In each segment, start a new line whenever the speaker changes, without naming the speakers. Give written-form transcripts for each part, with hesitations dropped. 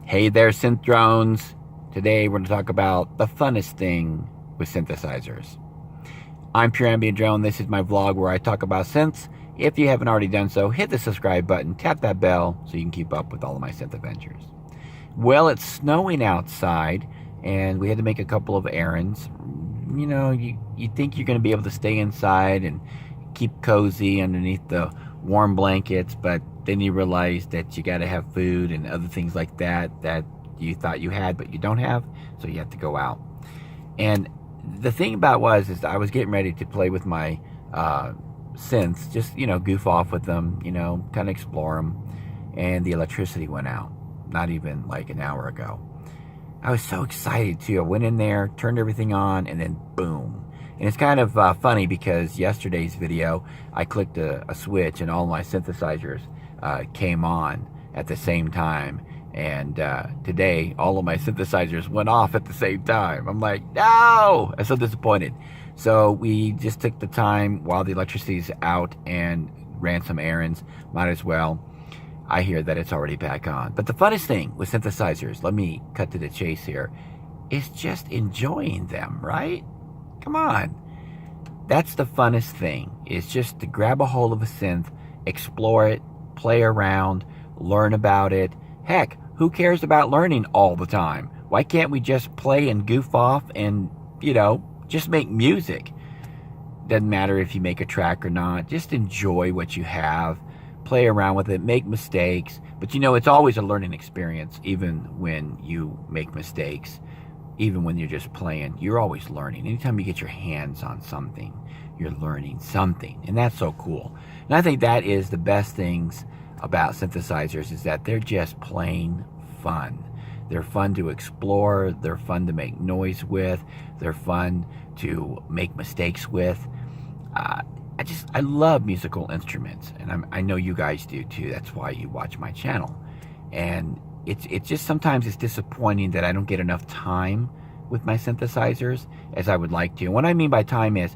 Hey there, synth drones. Today we're going to talk about the funnest thing with synthesizers. I'm Pure Ambient Drone. This is my vlog where I talk about synths. If you haven't already done so, hit the subscribe button, tap that bell so you can keep up with all of my synth adventures. Well, it's snowing outside and we had to make a couple of errands. You know, you think you're going to be able to stay inside and keep cozy underneath the warm blankets, but then you realize that you got to have food and other things like that you thought you had but you don't have, so you have to go out. And the thing about is I was getting ready to play with my synths, just goof off with them, kind of explore them, and the electricity went out not even like an hour ago. I was so excited too. I went in there, turned everything on, and then boom. And it's kind of funny because yesterday's video I clicked a switch and all my synthesizers came on at the same time, and today all of my synthesizers went off at the same time. I'm like, no! I'm so disappointed. So we just took the time while the electricity's out and ran some errands. Might as well. I hear that it's already back on. But the funnest thing with synthesizers, let me cut to the chase here, is just enjoying them, right? Come on. That's the funnest thing, is just to grab a hold of a synth, explore it, play around, learn about it. Heck, who cares about learning all the time? Why can't we just play and goof off and, just make music? Doesn't matter if you make a track or not. Just enjoy what you have. Play around with it, make mistakes. But it's always a learning experience, even when you make mistakes. Even when you're just playing, you're always learning. Anytime you get your hands on something, you're learning something. And that's so cool. And I think that is the best things about synthesizers, is that they're just plain fun. They're fun to explore. They're fun to make noise with. They're fun to make mistakes with. I love musical instruments, and I know you guys do too. That's why you watch my channel. And it's just sometimes it's disappointing that I don't get enough time with my synthesizers as I would like to. And what I mean by time is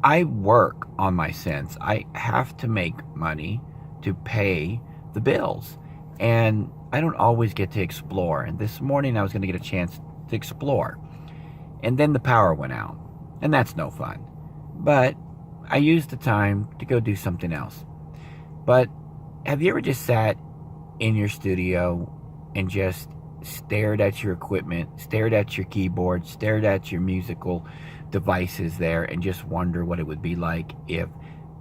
I work on my synths. I have to make money to pay the bills, and I don't always get to explore. And this morning I was going to get a chance to explore, and then the power went out, and that's no fun. But I used the time to go do something else. But have you ever just sat in your studio and just stared at your equipment, stared at your keyboard, stared at your musical devices there, and just wonder what it would be like if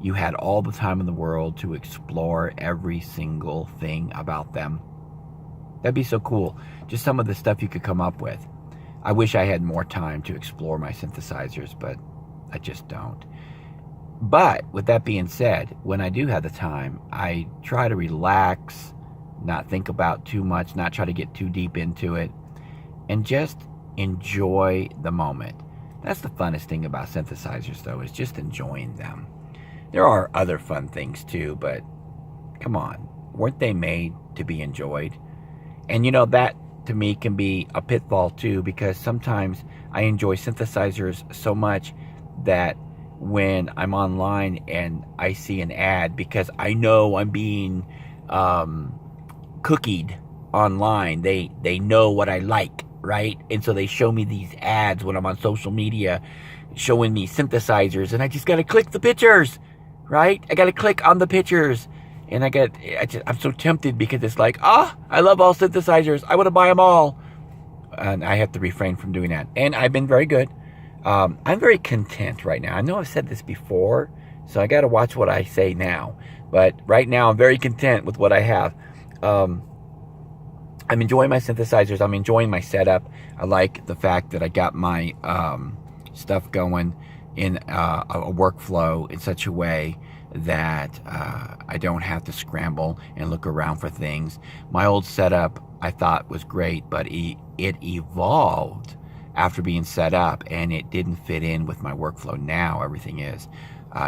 you had all the time in the world to explore every single thing about them? That'd be so cool. Just some of the stuff you could come up with. I wish I had more time to explore my synthesizers, but I just don't. But with that being said, when I do have the time, I try to relax, not think about too much, not try to get too deep into it, and just enjoy the moment. That's the funnest thing about synthesizers, though, is just enjoying them. There are other fun things too, but come on, weren't they made to be enjoyed? And that to me can be a pitfall too, because sometimes I enjoy synthesizers so much that when I'm online and I see an ad, because I know I'm being cookied online, they know what I like, right? And so they show me these ads when I'm on social media showing me synthesizers, and I just gotta click the pictures, right? I gotta click on the pictures, and I'm so tempted because it's like, I love all synthesizers, I want to buy them all, and I have to refrain from doing that. And I've been very good. I'm very content right now. I know I've said this before, so I got to watch what I say now. But right now, I'm very content with what I have. I'm enjoying my synthesizers. I'm enjoying my setup. I like the fact that I got my stuff going in a workflow in such a way that I don't have to scramble and look around for things. My old setup I thought was great, but it evolved after being set up, and it didn't fit in with my workflow. Now everything is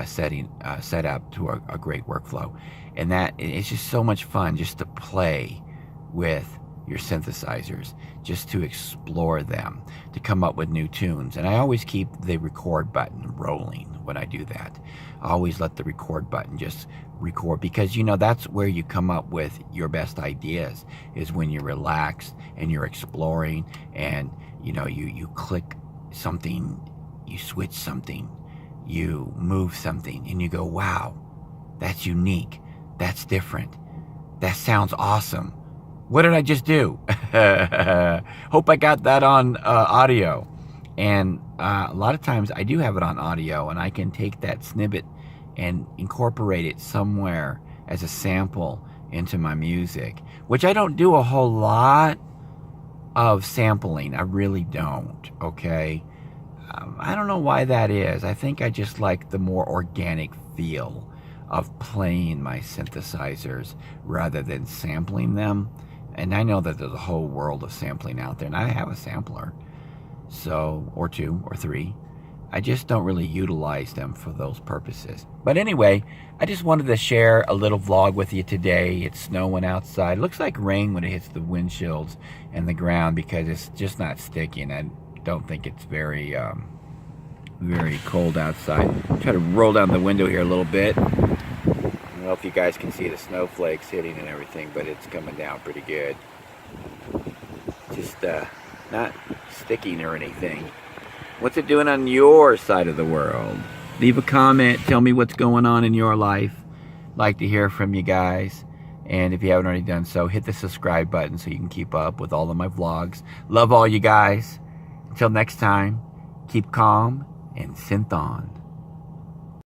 set up to a great workflow, and that it's just so much fun just to play with your synthesizers, just to explore them, to come up with new tunes. And I always keep the record button rolling when I do that. I always let the record button just record, because that's where you come up with your best ideas, is when you're relaxed and you're exploring, and you click something, you switch something, you move something, and you go, wow, that's unique, that's different, that sounds awesome. What did I just do? Hope I got that on audio. And a lot of times I do have it on audio, and I can take that snippet and incorporate it somewhere as a sample into my music, which I don't do a whole lot of sampling. I really don't, okay? I don't know why that is. I think I just like the more organic feel of playing my synthesizers rather than sampling them. And I know that there's a whole world of sampling out there, and I have a sampler, so, or 2 or 3. I just don't really utilize them for those purposes. But anyway, I just wanted to share a little vlog with you today. It's snowing outside. It looks like rain when it hits the windshields and the ground, because it's just not sticking. I don't think it's very cold outside. Try to roll down the window here a little bit. I don't know if you guys can see the snowflakes hitting and everything, but it's coming down pretty good. Just not sticking or anything. What's it doing on your side of the world? Leave a comment. Tell me what's going on in your life. Like to hear from you guys. And if you haven't already done so, hit the subscribe button so you can keep up with all of my vlogs. Love all you guys. Until next time, keep calm and synth on.